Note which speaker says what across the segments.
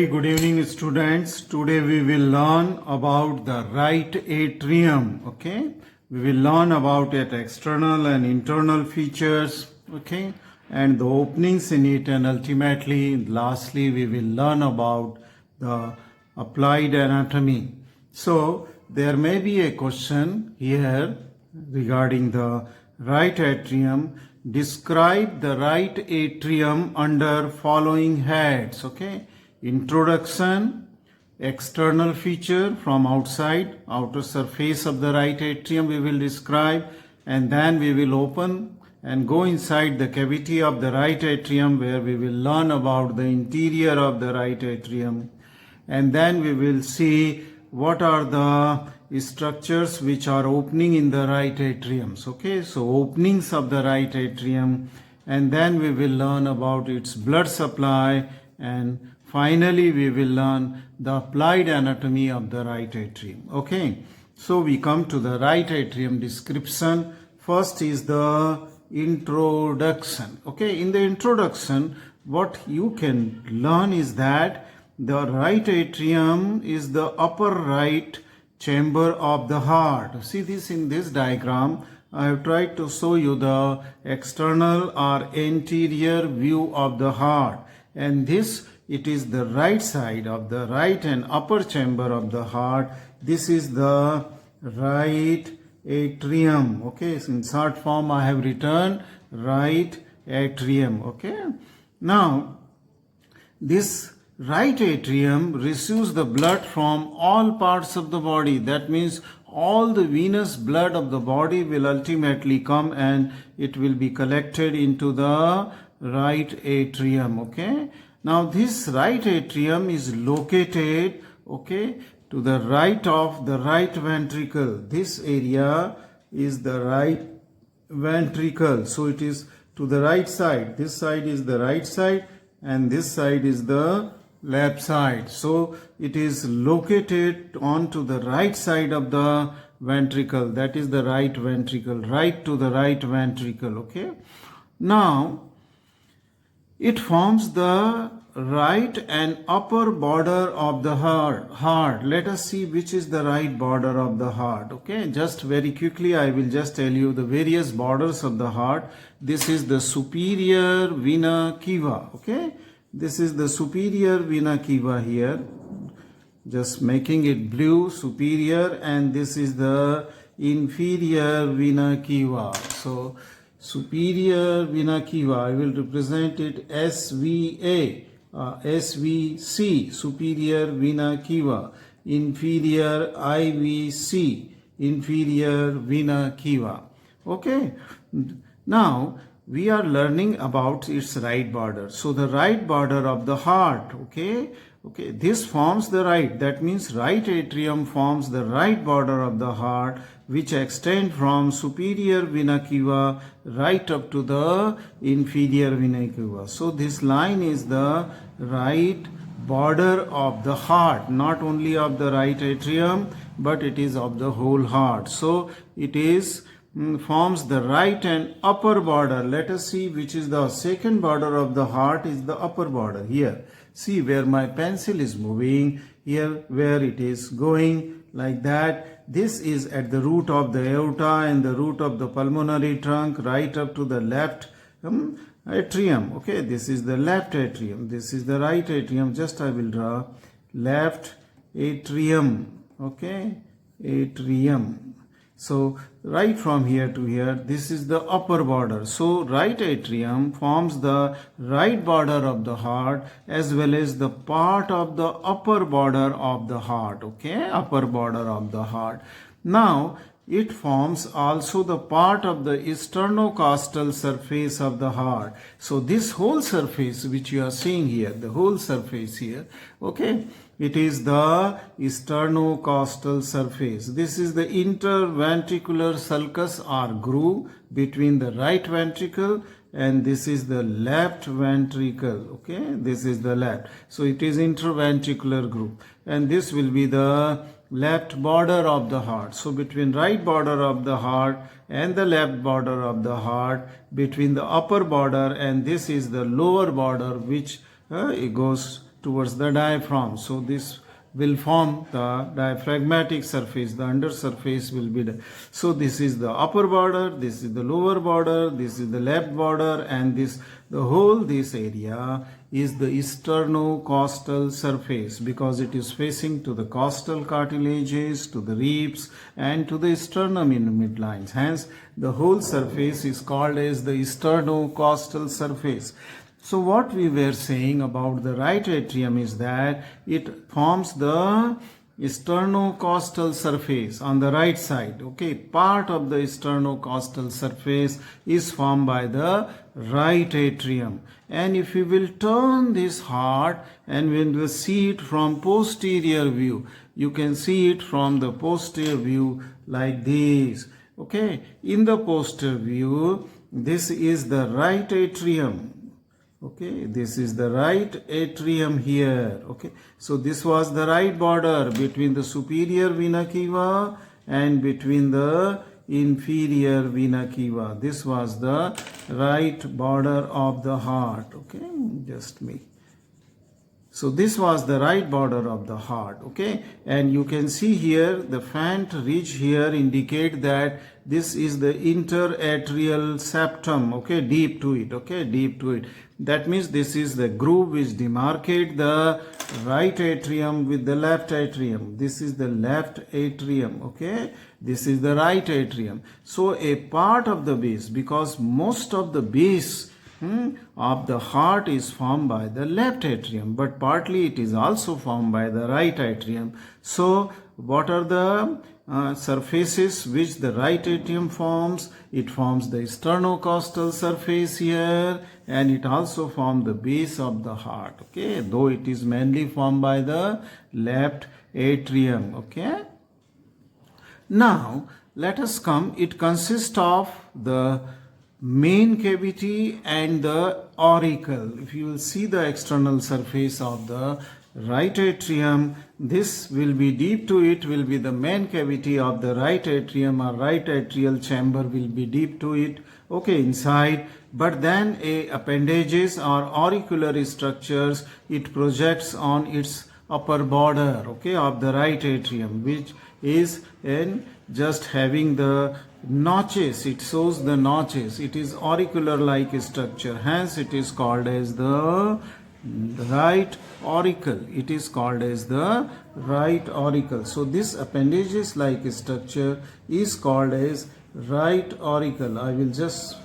Speaker 1: very good evening, students. Today we will learn about the right atrium. Okay, we will learn about its external and internal features. Okay, and the openings in it, and ultimately, lastly, we will learn about the applied anatomy. So there may be a question here regarding the right atrium. Describe the right atrium under following heads. Okay, introduction, external feature from outside, outer surface of the right atrium we will describe, and then we will open and go inside the cavity of the right atrium where we will learn about the interior of the right atrium, and then we will see what are the structures which are opening in the right atriums. Okay, so openings of the right atrium, and then we will learn about its blood supply, and finally we will learn the applied anatomy of the right atrium. Okay, so we come to the right atrium description. First is the introduction. Okay, in the introduction what you can learn is that the right atrium is the upper right chamber of the heart. See this in this diagram. I have tried to show you the external or anterior view of the heart, and this, it is the right side of the right and upper chamber of the heart. This is the right atrium. Okay, so in short form I have written right atrium. Okay, now this right atrium receives the blood from all parts of the body. That means all the venous blood of the body will ultimately come and it will be collected into the right atrium. Okay, now this right atrium is located, okay, to the right of the right ventricle. This area is the right ventricle, so it is to the right side. This side is the right side and this side is the left side. So it is located onto the right side of the ventricle. That is the right ventricle, right to the right ventricle. Okay, now it forms the right and upper border of the heart. Let us see which is the right border of the heart. Okay, just very quickly I will just tell you the various borders of the heart. This is the superior vena cava. Okay, this is the superior vena cava here, just making it blue, superior, and this is the inferior vena cava. So superior vena cava, I will represent it SVA, SVC, superior vena cava, inferior IVC, inferior vena cava. Okay, now we are learning about its right border. So the right border of the heart, okay, this forms the right, that means right atrium forms the right border of the heart, which extend from superior vena cava right up to the inferior vena cava. So this line is the right border of the heart, not only of the right atrium, but it is of the whole heart. So it is forms the right and upper border. Let us see which is the second border of the heart is the upper border. Here, see where my pencil is moving, here where it is going like that. This is at the root of the aorta and the root of the pulmonary trunk right up to the left atrium. Okay, this is the left atrium, this is the right atrium. Just I will draw left atrium. Okay, atrium. So right from here to here, this is the upper border. So right atrium forms the right border of the heart as well as the part of the upper border of the heart. Okay, upper border of the heart. Now it forms also the part of the sternocostal surface of the heart. So this whole surface which you are seeing here, the whole surface here, okay, it is the sternocostal surface. This is the interventricular sulcus or groove between the right ventricle and this is the left ventricle. Okay, this is the left. So it is interventricular groove, and this will be the left border of the heart. So between right border of the heart and the left border of the heart, between the upper border and this is the lower border which it goes towards the diaphragm. So this will form the diaphragmatic surface. The under surface will be so this is the upper border, this is the lower border, this is the left border, and this area is the sternocostal surface, because it is facing to the costal cartilages, to the ribs, and to the sternum in midlines. Hence the whole surface is called as the sternocostal surface. So what we were saying about the right atrium is that it forms the sternocostal surface on the right side. Okay, part of the sternocostal surface is formed by the right atrium. And if we will turn this heart and when we see it from posterior view, you can see it from the posterior view like this. Okay, in the posterior view, this is the right atrium. Okay, this is the right atrium here. Okay, so this was the right border between the superior vena cava and between the inferior vena cava. This was the right border of the heart. Okay, just me. So this was the right border of the heart. Okay, and you can see here the faint ridge here indicate that this is the interatrial septum. Okay, deep to it. Okay, deep to it. That means this is the groove which demarcate the right atrium with the left atrium. This is the left atrium. Okay, this is the right atrium. So a part of the base, because most of the base of the heart is formed by the left atrium, but partly it is also formed by the right atrium. So what are the surfaces which the right atrium forms? It forms the sternocostal surface here, and it also forms the base of the heart. Okay, though it is mainly formed by the left atrium. Okay, now let us come. It consists of the main cavity and the auricle. If you will see the external surface of the right atrium, this will be deep to it, will be the main cavity of the right atrium, or right atrial chamber will be deep to it. Okay, inside, but then appendages or auricular structures, it projects on its upper border, okay, of the right atrium, which is in just having the notches. It shows the notches. It is auricular like structure, hence it is called as the right auricle. It is called as the right auricle. So this appendages like structure is called as right auricle. I will just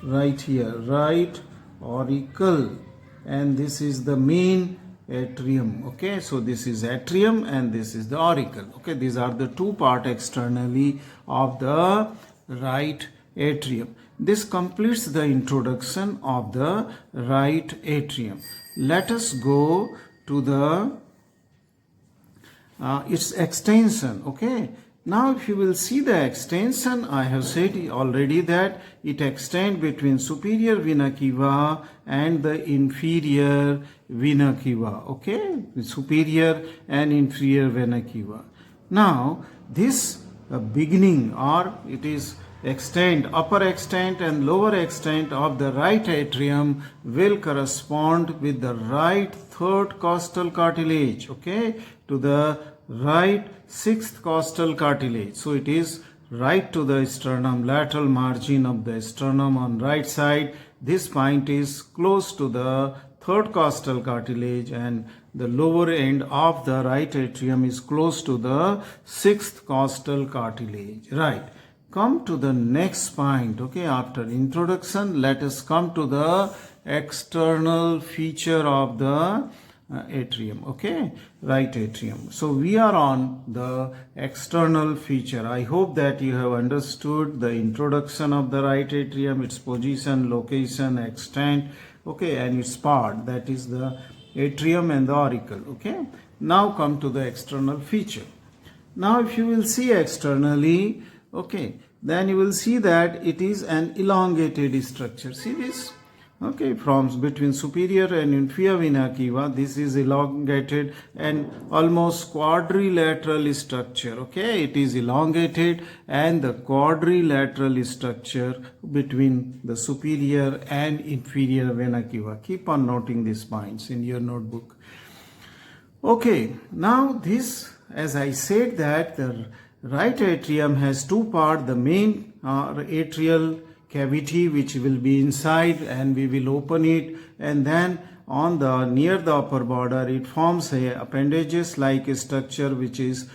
Speaker 1: write here right auricle, and this is the main atrium. Okay, so this is atrium and this is the auricle. Okay, these are the two parts externally of the right atrium. This completes the introduction of the right atrium. Let us go to the its extension. Okay, now if you will see the extension, I have said already that it extends between superior vena cava and the inferior vena cava. Okay, superior and inferior vena cava. Now this beginning, or it is upper extent and lower extent of the right atrium will correspond with the right third costal cartilage, okay, to the right sixth costal cartilage. So it is right to the sternum, lateral margin of the sternum on right side. This point is close to the third costal cartilage, and the lower end of the right atrium is close to the sixth costal cartilage. Right. Come to the next point. Okay, after introduction, let us come to the external feature of the atrium. Okay, right atrium. So we are on the external feature. I hope that you have understood the introduction of the right atrium, its position, location, extent, okay, and its part, that is the atrium and the auricle. Okay, now come to the external feature. Now if you will see externally, okay, then you will see that it is an elongated structure. See this? Okay, from between superior and inferior vena cava, this is elongated and almost quadrilateral structure. Okay, it is elongated, and the quadrilateral structure between the superior and inferior vena cava. Keep on noting these points in your notebook. Okay, now this, as I said, that the right atrium has two parts, the main atrial cavity which will be inside, and we will open it, and then on the near the upper border it forms a appendages like a structure which is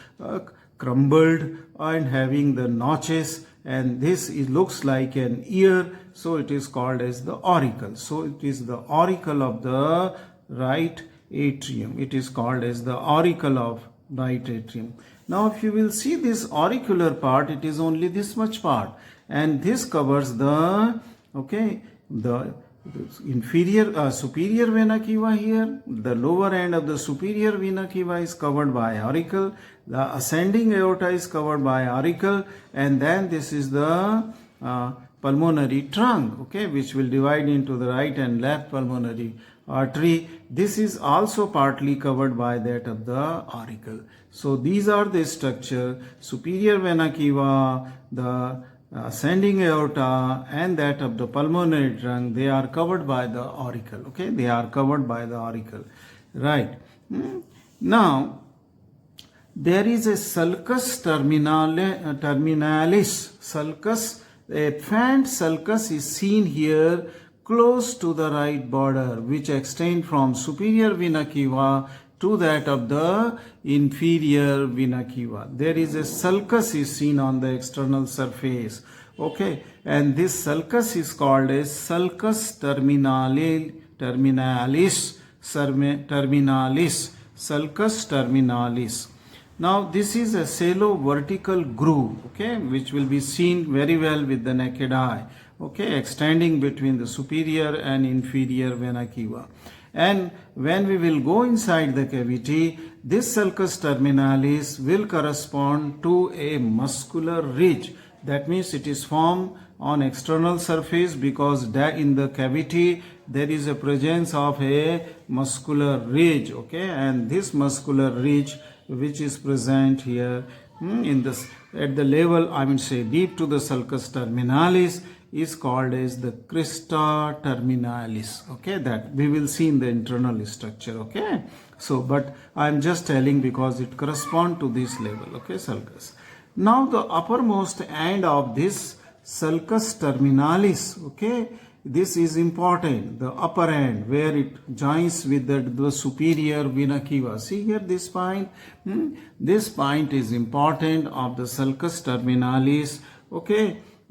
Speaker 1: crumbled and having the notches, and this looks like an ear, so it is called as the auricle. So it is the auricle of the right atrium. It is called as the auricle of right atrium. Now if you will see this auricular part, it is only this much part, and this covers the the inferior superior vena cava here. The lower end of the superior vena cava is covered by auricle, the ascending aorta is covered by auricle, and then this is the pulmonary trunk, which will divide into the right and left pulmonary artery. This is also partly covered by that of the auricle. So these are the structure: superior vena cava, the ascending aorta, and that of the pulmonary trunk. They are covered by the auricle. They are covered by the auricle, right? Now there is a sulcus terminalis. Sulcus, a faint sulcus is seen here close to the right border, which extend from superior vena cava to that of the inferior vena cava. There is a sulcus is seen on the external surface. And this sulcus is called as sulcus terminalis. Sulcus terminalis. Now this is a shallow vertical groove, which will be seen very well with the naked eye, extending between the superior and inferior vena cava. And when we will go inside the cavity, this sulcus terminalis will correspond to a muscular ridge. That means it is formed on external surface because in the cavity there is a presence of a muscular ridge, and this muscular ridge which is present here in this at the level, I mean say deep to the sulcus terminalis, is called as the crista terminalis. That we will see in the internal structure. So but I am just telling because it corresponds to this level. Sulcus. Now the uppermost end of this sulcus terminalis, this is important, the upper end where it joins with the superior vena cava. See here this point, this point is important of the sulcus terminalis,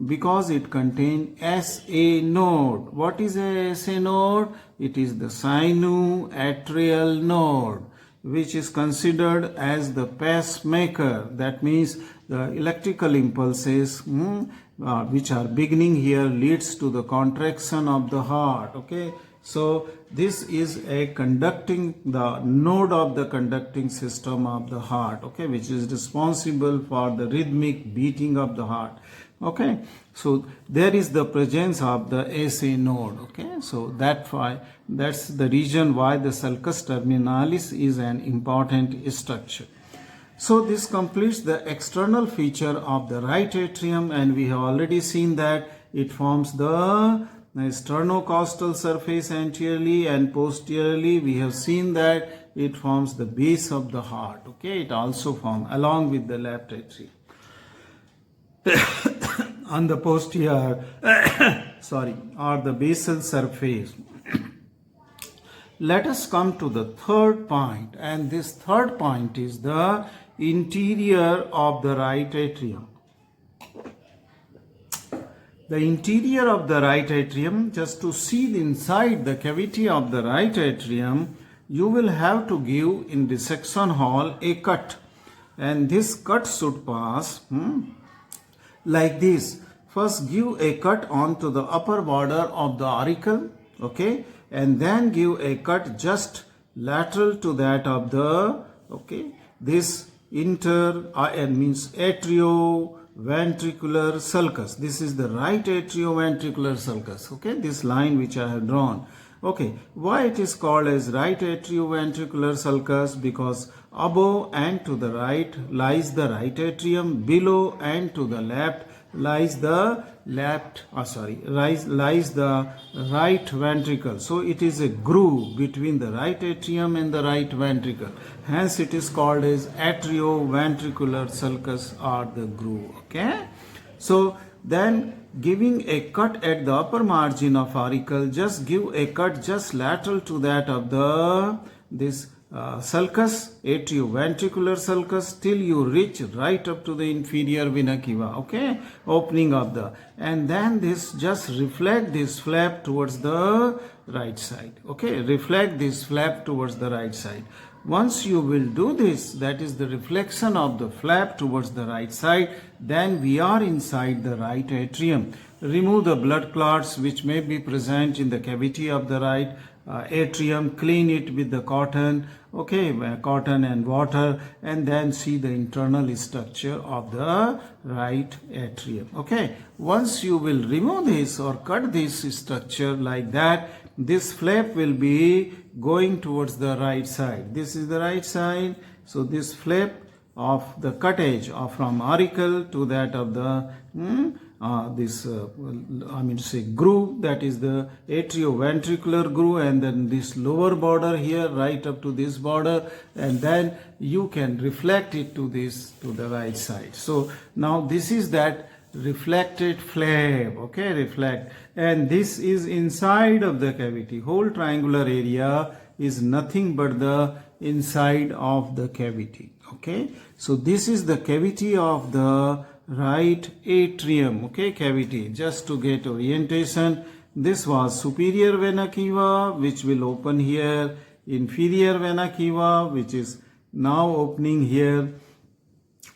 Speaker 1: because it contains SA node. What is a SA node? It is the sinoatrial node, which is considered as the pacemaker. That means the electrical impulses which are beginning here leads to the contraction of the heart. So this is a the node of the conducting system of the heart, which is responsible for the rhythmic beating of the heart. So there is the presence of the SA node. So that's the reason why the sulcus terminalis is an important structure. So this completes the external feature of the right atrium, and we have already seen that it forms the sternocostal surface anteriorly and posteriorly. We have seen that it forms the base of the heart. It also forms along with the left atrium. On the posterior or the basal surface. Let us come to the third point, and this third point is the interior of the right atrium. The interior of the right atrium, just to see inside the cavity of the right atrium, you will have to give in dissection hall a cut, and this cut should pass like this. First give a cut onto the upper border of the auricle, and then give a cut just lateral to that of the this means atrioventricular sulcus. This is the right atrioventricular sulcus. This line which I have drawn. Why it is called as right atrioventricular sulcus? Because above and to the right lies the right atrium, below and to the left lies the lies the right ventricle. So it is a groove between the right atrium and the right ventricle. Hence it is called as atrioventricular sulcus or the groove. Okay. So then giving a cut at the upper margin of auricle, just give a cut just lateral to that of the sulcus, atrioventricular sulcus, till you reach right up to the inferior vena cava. Okay, opening of the, and then this just reflect this flap towards the right side. Okay, reflect this flap towards the right side. Once you will do this, that is the reflection of the flap towards the right side, then we are inside the right atrium. Remove the blood clots which may be present in the cavity of the right atrium, clean it with the cotton, okay, cotton and water, and then see the internal structure of the right atrium. Okay, once you will remove this or cut this structure like that, this flap will be going towards the right side. This is the right side. So this flap of the cuttage from auricle to that of the groove, that is the atrioventricular groove, and then this lower border here right up to this border, and then you can reflect it to the right side. So now this is that reflected flap. Okay, reflect, and this is inside of the cavity. Whole triangular area is nothing but the inside of the cavity. Okay, so this is the cavity of the right atrium. Okay, cavity, just to get orientation. This was superior vena cava, which will open here, inferior vena cava, which is now opening here.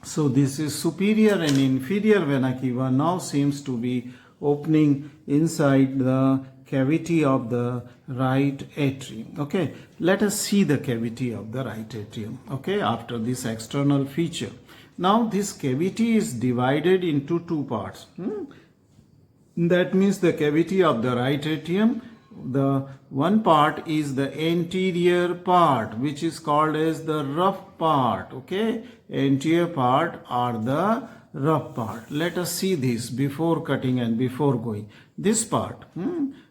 Speaker 1: So this is superior and inferior vena cava now seems to be opening inside the cavity of the right atrium. Okay, let us see the cavity of the right atrium. Okay, after this external feature. Now this cavity is divided into two parts. That means the cavity of the right atrium, the one part is the anterior part, which is called as the rough part. Okay, anterior part or the rough part. Let us see this before cutting and before going. This part,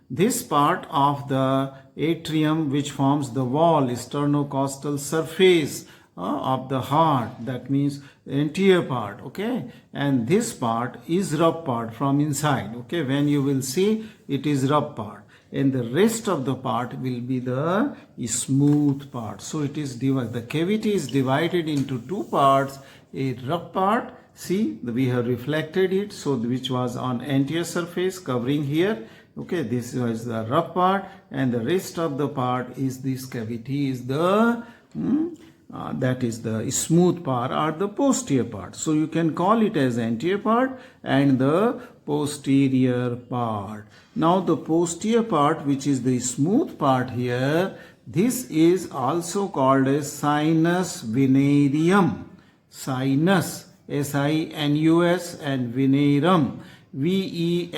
Speaker 1: this part of the atrium which forms the wall, sternocostal surface of the heart, that means anterior part. Okay, and this part is rough part from inside. Okay, when you will see, it is rough part, and the rest of the part will be the smooth part. So it is divided. The cavity is divided into two parts. A rough part, see, we have reflected it, so which was on anterior surface covering here. Okay, this was the rough part, and the rest of the part is this cavity is the that is the smooth part or the posterior part. So you can call it as anterior part and the posterior part. Now the posterior part, which is the smooth part here, this is also called as sinus venereum. Sinus, S-I-N-U-S, and venerum, V-E-N-A-R-U-M,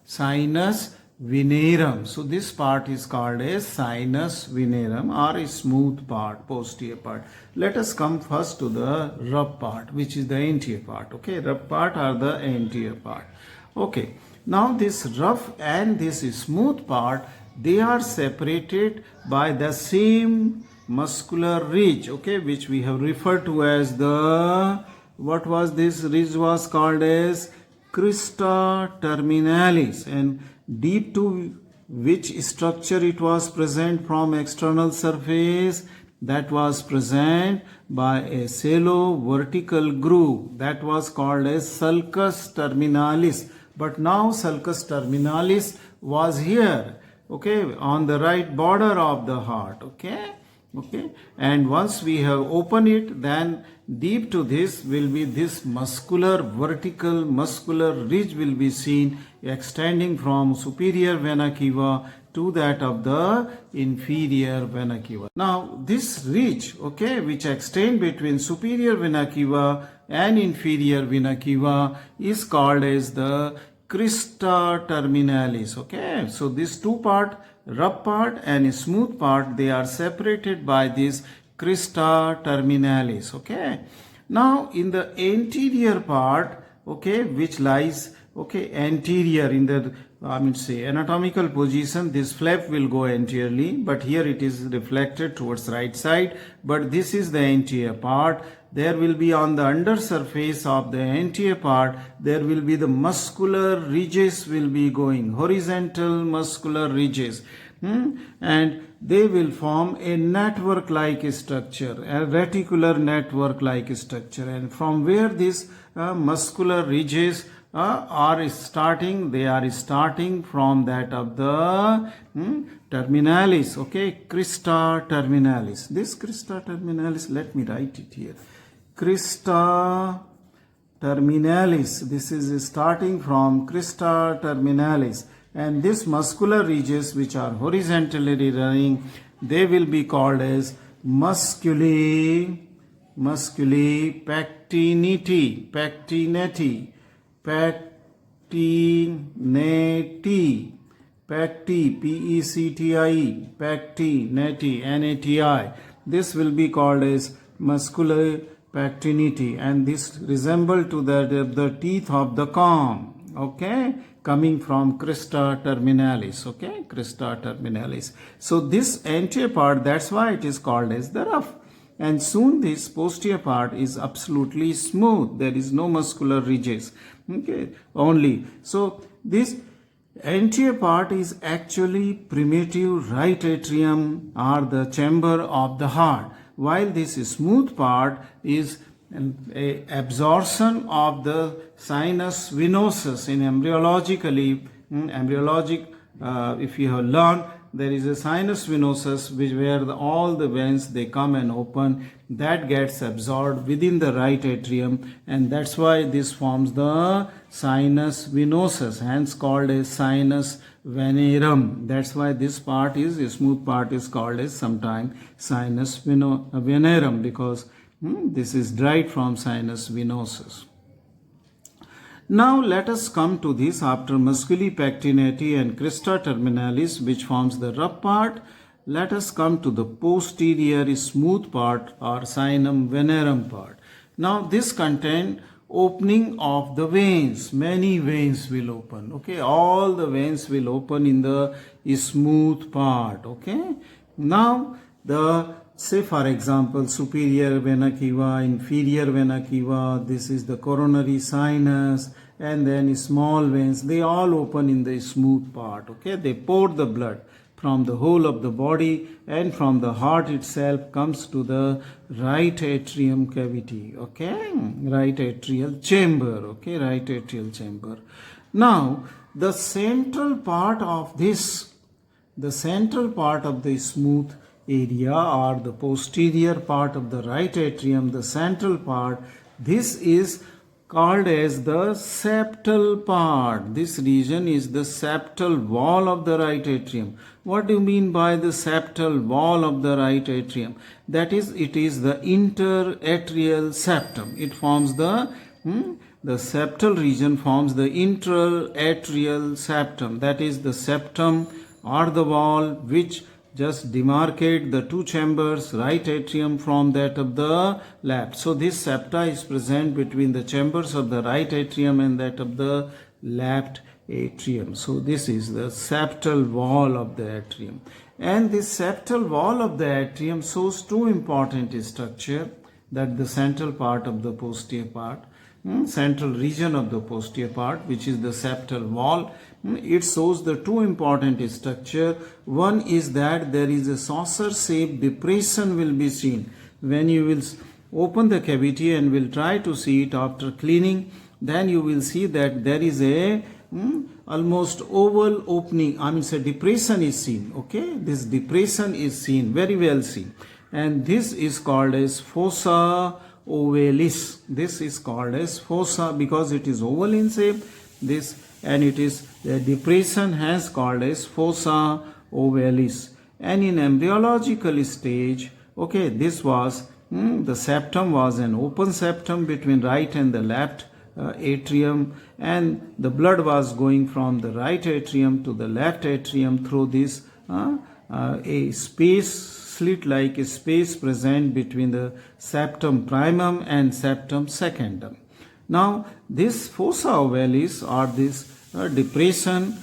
Speaker 1: sinus venerum. So this part is called as sinus venerum or a smooth part, posterior part. Let us come first to the rough part, which is the anterior part. Okay, rough part or the anterior part. Okay, now this rough and this smooth part, they are separated by the same muscular ridge. Okay, which we have referred to as the, what was this ridge was called as crista terminalis, and deep to which structure it was present from external surface, that was present by a shallow vertical groove that was called as sulcus terminalis. But now sulcus terminalis was here, okay, on the right border of the heart. Okay, okay, and once we have opened it, then deep to this will be this muscular vertical muscular ridge will be seen extending from superior vena cava to that of the inferior vena cava. Now this ridge, okay, which extend between superior vena cava and inferior vena cava is called as the crista terminalis. Okay, so these two part, rough part and smooth part, they are separated by this crista terminalis. Okay, now in the anterior part, okay, which lies, okay, anterior in the, say anatomical position. This flap will go anteriorly, but here it is reflected towards right side, but this is the anterior part. There will be on the under surface of the anterior part, there will be the muscular ridges will be going, horizontal muscular ridges, and they will form a network like structure, a reticular network like structure. And from where these muscular ridges are starting, they are starting from that of the terminalis, okay, crista terminalis. This crista terminalis, let me write it here, crista terminalis. This is starting from crista terminalis, and these muscular ridges which are horizontally running, they will be called as musculi pectinati, pecti, pectinati, nati. This will be called as muscular pectinati, and this resemble to the teeth of the comb, okay, coming from crista terminalis, okay, crista terminalis. So this anterior part, that's why it is called as the rough. And soon this posterior part is absolutely smooth. There is no muscular ridges, okay, only. So this anterior part is actually primitive right atrium or the chamber of the heart, while this smooth part is a absorption of the sinus venosus. In embryologically, if you have learned, there is a sinus venosus where all the veins they come and open, that gets absorbed within the right atrium, and that's why this forms the sinus venosus, hence called as sinus venerum. That's why this part is, a smooth part is called as sometimes sinus venerum, because this is derived from sinus venosus. Now let us come to this. After musculi pectinati and crista terminalis, which forms the rough part, let us come to the posterior smooth part or sinum venerum part. Now this contains opening of the veins. Many veins will open, okay, all the veins will open in the smooth part, okay. Now the, say for example, superior vena cava, inferior vena cava, this is the coronary sinus, and then small veins, they all open in the smooth part, okay. They pour the blood from the whole of the body, and from the heart itself comes to the right atrium cavity, okay, right atrial chamber, okay, right atrial chamber. Now the central part of this, the central part of the smooth area or the posterior part of the right atrium, the central part, this is called as the septal part. This region is the septal wall of the right atrium. What do you mean by the septal wall of the right atrium? That is, it is the interatrial septum. It forms the septal region forms the interatrial septum. That is the septum or the wall which just demarcate the two chambers, right atrium from that of the left. So this septa is present between the chambers of the right atrium and that of the left atrium. So this is the septal wall of the atrium. And this septal wall of the atrium shows two important structure, that the central part of the posterior part, central region of the posterior part, which is the septal wall. It shows the two important structure. One is that there is a saucer shaped depression will be seen. When you will open the cavity and will try to see it after cleaning, then you will see that there is a almost oval opening, depression is seen, okay. This depression is seen, very well seen, and this is called as fossa ovalis. This is called as fossa because it is oval in shape, this, and it is the depression has called as fossa ovalis. And in embryological stage, okay, this was the septum was an open septum between right and the left atrium, and the blood was going from the right atrium to the left atrium through this a space, slit like a space present between the septum primum and septum secundum. Now, this fossa ovalis or this depression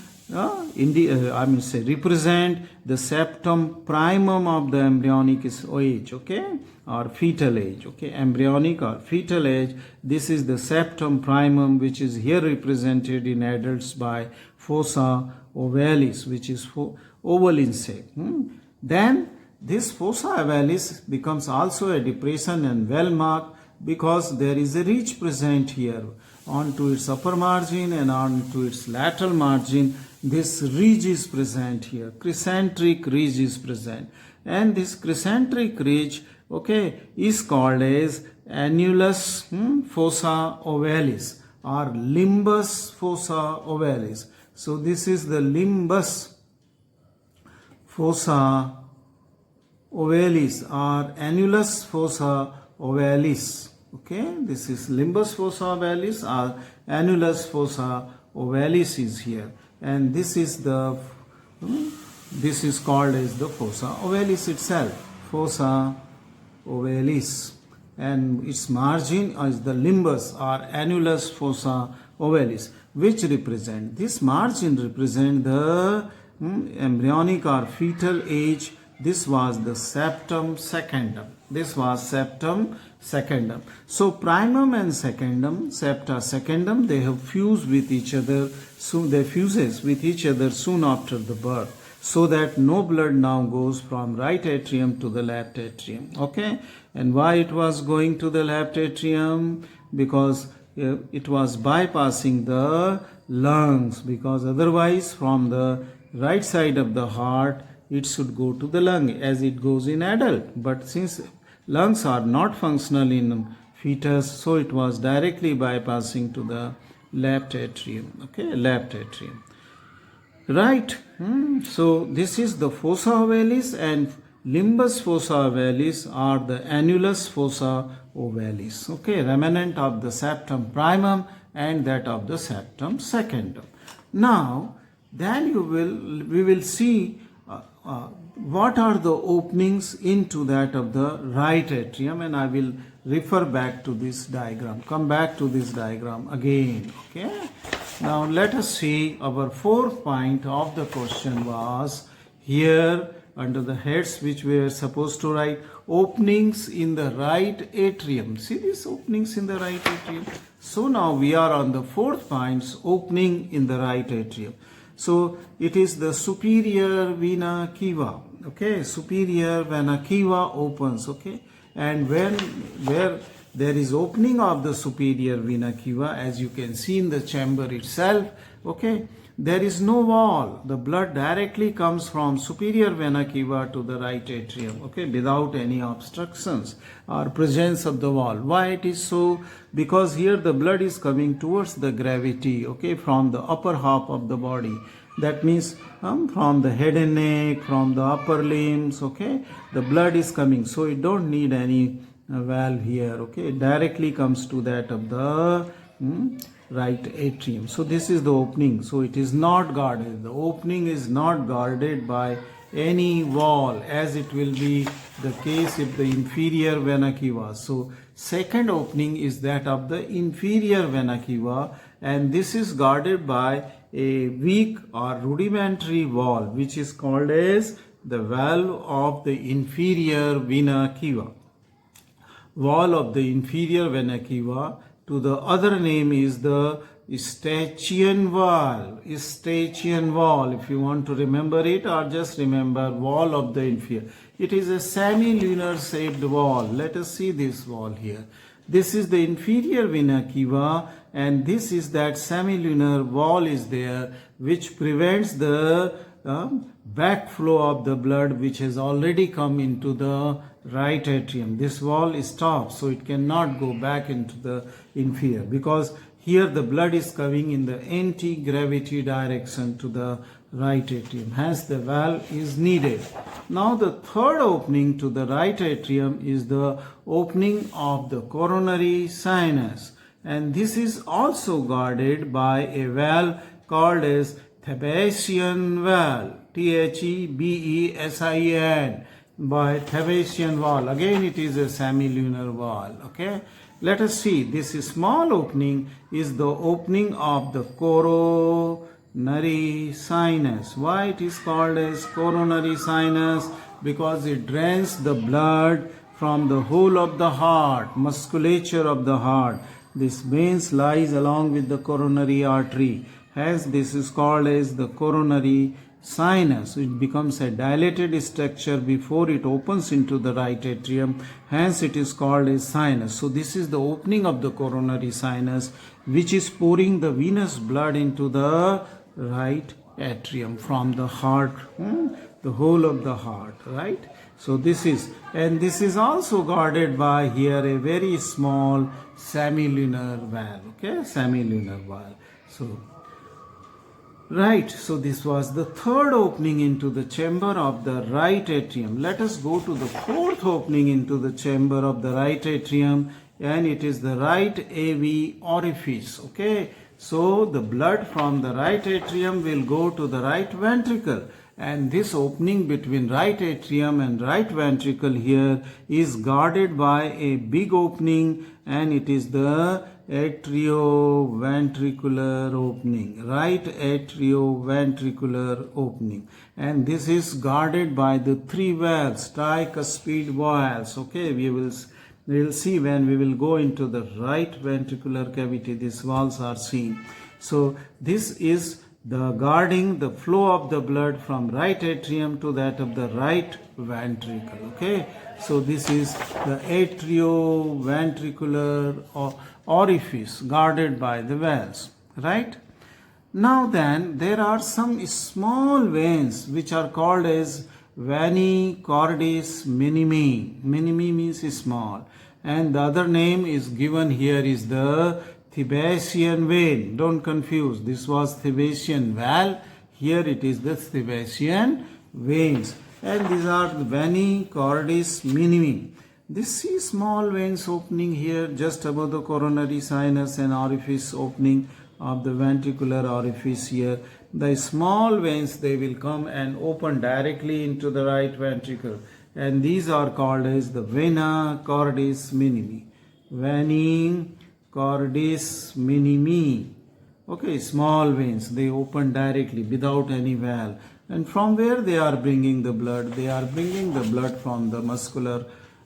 Speaker 1: represent the septum primum of the embryonic age, okay, or fetal age, okay, embryonic or fetal age. This is the septum primum, which is here represented in adults by fossa ovalis, which is oval in shape. Then this fossa ovalis becomes also a depression and well marked because there is a ridge present here onto its upper margin and onto its lateral margin. This ridge is present here, crescentric ridge is present, and this crescentric ridge, okay, is called as annulus fossa ovalis or limbus fossa ovalis. So this is the limbus fossa ovalis or annulus fossa ovalis. Okay, this is limbus fossa ovalis or annulus fossa ovalis is here, and this is the this is called as the fossa ovalis itself, fossa ovalis, and its margin is the limbus or annulus fossa ovalis, which represent this margin represent the embryonic or fetal age. This was the septum secundum. This was septum secundum. So primum and secundum, septa secundum, they have fused with each other. Soon they fuses with each other soon after the birth, so that no blood now goes from right atrium to the left atrium. Okay, and why it was going to the left atrium? Because it was bypassing the lungs, because otherwise from the right side of the heart it should go to the lung as it goes in adult. But since lungs are not functional in fetus, so it was directly bypassing to the left atrium. Okay, left atrium. Right. So this is the fossa ovalis, and limbus fossa ovalis are the annulus fossa ovalis. Okay, remnant of the septum primum and that of the septum secundum. Now, then we will see what are the openings into that of the right atrium, and I will refer back to this diagram, come back to this diagram again. Okay, now let us see our fourth point of the question was here under the heads which we are supposed to write openings in the right atrium. See these openings in the right atrium. So now we are on the fourth point, opening in the right atrium. So it is the superior vena cava. Okay, superior vena cava opens. Okay, and where there is opening of the superior vena cava, as you can see in the chamber itself. Okay, there is no wall. The blood directly comes from superior vena cava to the right atrium. Okay, without any obstructions or presence of the wall. Why it is so? Because here the blood is coming towards the gravity. Okay, from the upper half of the body. That means from the head and neck, from the upper limbs. Okay, the blood is coming, so it don't need any valve here. Okay, it directly comes to that of the right atrium. So this is the opening. So it is not guarded. The opening is not guarded by any wall, as it will be the case if the inferior vena cava. So second opening is that of the inferior vena cava, and this is guarded by a weak or rudimentary wall, which is called as the valve of the inferior vena cava. Wall of the inferior vena cava. To the other name is the Eustachian valve. Eustachian valve, if you want to remember it, or just remember wall of the inferior. It is a semi-lunar shaped wall. Let us see this wall here. This is the inferior vena cava, and this is that semi-lunar wall is there, which prevents the backflow of the blood which has already come into the right atrium. This wall stops, so it cannot go back into the inferior, because here the blood is coming in the anti-gravity direction to the right atrium. Hence the valve is needed. Now the third opening to the right atrium is the opening of the coronary sinus, and this is also guarded by a valve called as Thebesian valve. Thebesin, by Thebesian valve. Again it is a semi-lunar valve. Okay, Let us see, this small opening is the opening of the coronary sinus. Why it is called as coronary sinus? Because it drains the blood from the whole of the heart, musculature of the heart. This veins lies along with the coronary artery. Hence this is called as the coronary sinus. It becomes a dilated structure before it opens into the right atrium. Hence it is called as sinus. So this is the opening of the coronary sinus, which is pouring the venous blood into the right atrium from the heart, the whole of the heart, right? So this is, and this is also guarded by here a very small semilunar valve, okay, semilunar valve. So right, so this was the third opening into the chamber of the right atrium. Let us go to the fourth opening into the chamber of the right atrium, and it is the right AV orifice. Okay, so the blood from the right atrium will go to the right ventricle, and this opening between right atrium and right ventricle here is guarded by a big opening, and it is the atrioventricular opening, right atrioventricular opening, and this is guarded by the three valves, tricuspid valves. Okay, we will see when we will go into the right ventricular cavity, these valves are seen. So this is the guarding the flow of the blood from right atrium to that of the right ventricle. Okay, so this is the atrioventricular orifice guarded by the valves, right? Now then, there are some small veins which are called as veni cordis minimi. Minimi means small, and the other name is given here is the Thebasian vein. Don't confuse, this was Thebasian valve, here it is the Thebasian veins, and these are the veni cordis minimi. This is small veins opening here just above the coronary sinus and orifice opening of the ventricular orifice here. The small veins, they will come and open directly into the right ventricle, and these are called as the vena cordis minimi. Veni cordis minimi. Okay, small veins, they open directly without any valve, and from where they are bringing the blood? They are bringing the blood from the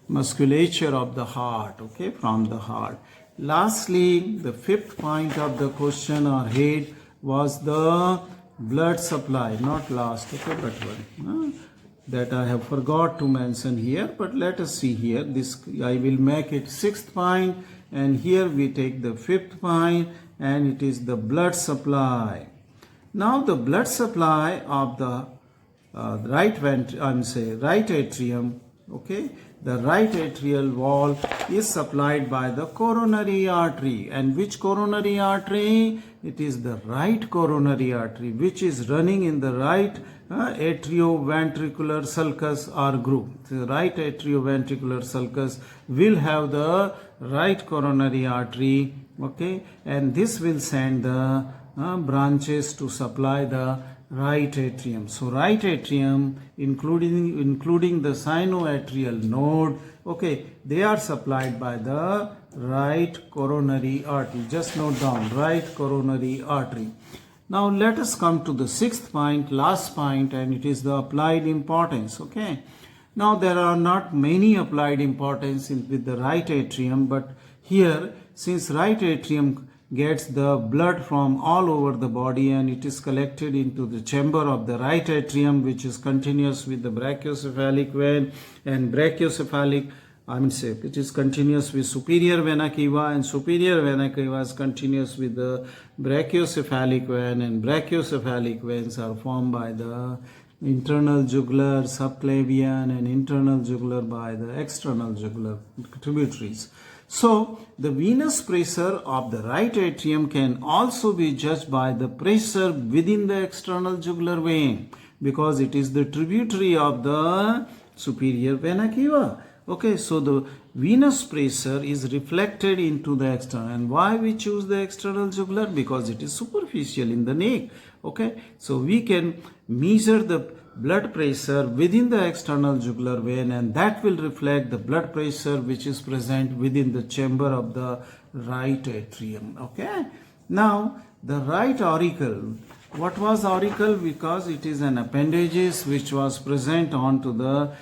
Speaker 1: musculature of the heart, okay, from the heart. Lastly, the fifth point of the question or head was the blood supply, not last, okay, but one that I have forgot to mention here, but let us see here. This I will make it sixth point, and here we take the fifth point, and it is the blood supply. Now the blood supply of the right atrium, okay, the right atrial wall is supplied by the coronary artery. And which coronary artery? It is the right coronary artery, which is running in the right atrioventricular sulcus or groove. The right atrioventricular sulcus will have the right coronary artery, okay, and this will send the branches to supply the right atrium. So right atrium, including the sinoatrial node, okay, they are supplied by the right coronary artery. Just note down, right coronary artery. Now let us come to the sixth point, last point, and it is the applied importance. Okay, now there are not many applied importance with the right atrium, but here, since right atrium gets the blood from all over the body and it is collected into the chamber of the right atrium, which is continuous with the brachiocephalic vein, and it is continuous with superior vena cava, and superior vena cava is continuous with the brachiocephalic vein, and brachiocephalic veins are formed by the internal jugular, subclavian, and internal jugular by the external jugular tributaries. So the venous pressure of the right atrium can also be judged by the pressure within the external jugular vein, because it is the tributary of the superior vena cava. Okay, so the venous pressure is reflected into the external. And why we choose the external jugular? Because it is superficial in the neck. Okay, so we can measure the blood pressure within the external jugular vein, and that will reflect the blood pressure which is present within the chamber of the right atrium. Okay. Now the right auricle. What was auricle? Because it is an appendages which was present onto the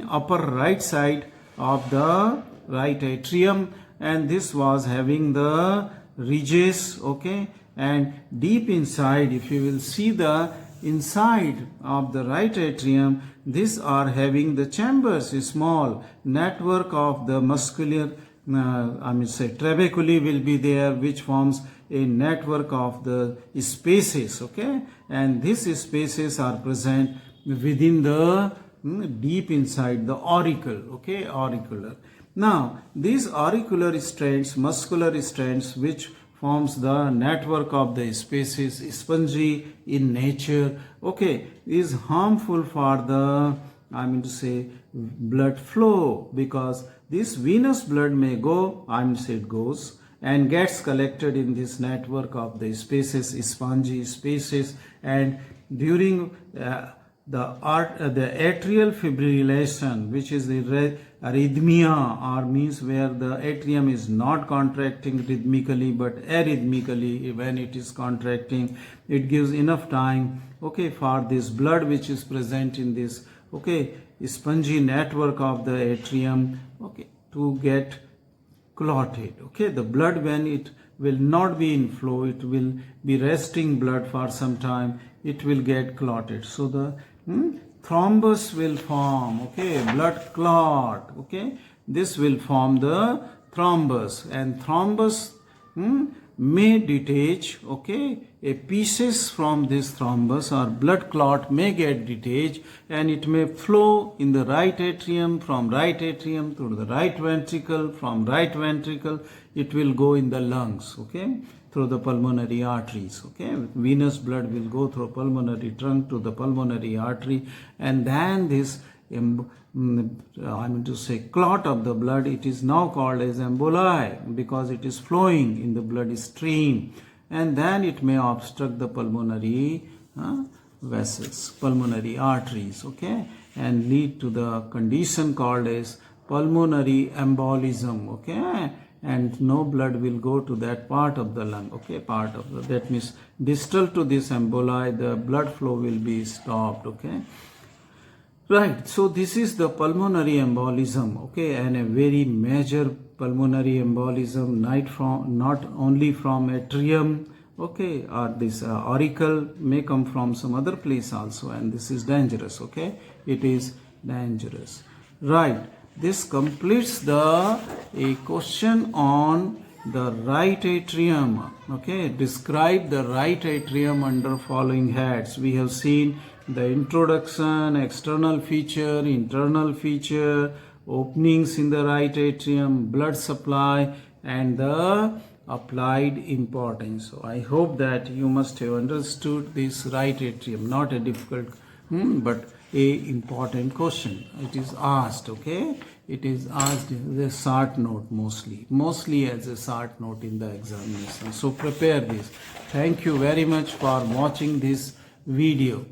Speaker 1: upper right side of the right atrium, and this was having the ridges. Okay. And deep inside, if you will see the inside of the right atrium, these are having the chambers, a small network of the muscular trabeculae will be there, which forms a network of the spaces. Okay, and these spaces are present within the deep inside the auricle. Okay, auricular. Now these auricular strands, muscular strands, which forms the network of the spaces, spongy in nature. Okay, is harmful for the blood flow, because this venous blood may go, it goes and gets collected in this network of the spaces, spongy spaces, and during the atrial fibrillation, which is the arrhythmia, or means where the atrium is not contracting rhythmically but arrhythmically. When it is contracting, it gives enough time, okay, for this blood which is present in this, okay, spongy network of the atrium, okay, to get clotted. Okay, the blood, when it will not be in flow, it will be resting blood for some time, it will get clotted. So the thrombus will form. Okay, blood clot. Okay, this will form the thrombus, and thrombus may detach. Okay, a pieces from this thrombus or blood clot may get detached, and it may flow in the right atrium, from right atrium to the right ventricle, from right ventricle it will go in the lungs. Okay, through the pulmonary arteries. Okay, venous blood will go through pulmonary trunk to the pulmonary artery, and then this clot of the blood, it is now called as emboli, because it is flowing in the blood stream, and then it may obstruct the pulmonary vessels, pulmonary arteries. Okay, and lead to the condition called as pulmonary embolism. Okay, and no blood will go to that part of the lung. Okay, part of the, that means distal to this emboli, the blood flow will be stopped. Okay, right. So this is the pulmonary embolism. Okay, and a very major pulmonary embolism, not only from atrium. Okay, or this auricle, may come from some other place also, and this is dangerous. Okay, it is dangerous. Right. This completes the question on the right atrium. Okay, describe the right atrium under following heads. We have seen the introduction, external feature, internal feature, openings in the right atrium, blood supply, and the applied importance. So I hope that you must have understood this right atrium. Not a difficult but a important question. It is asked. Okay, it is asked as a short note, mostly as a short note in the examination. So prepare this. Thank you very much for watching this video.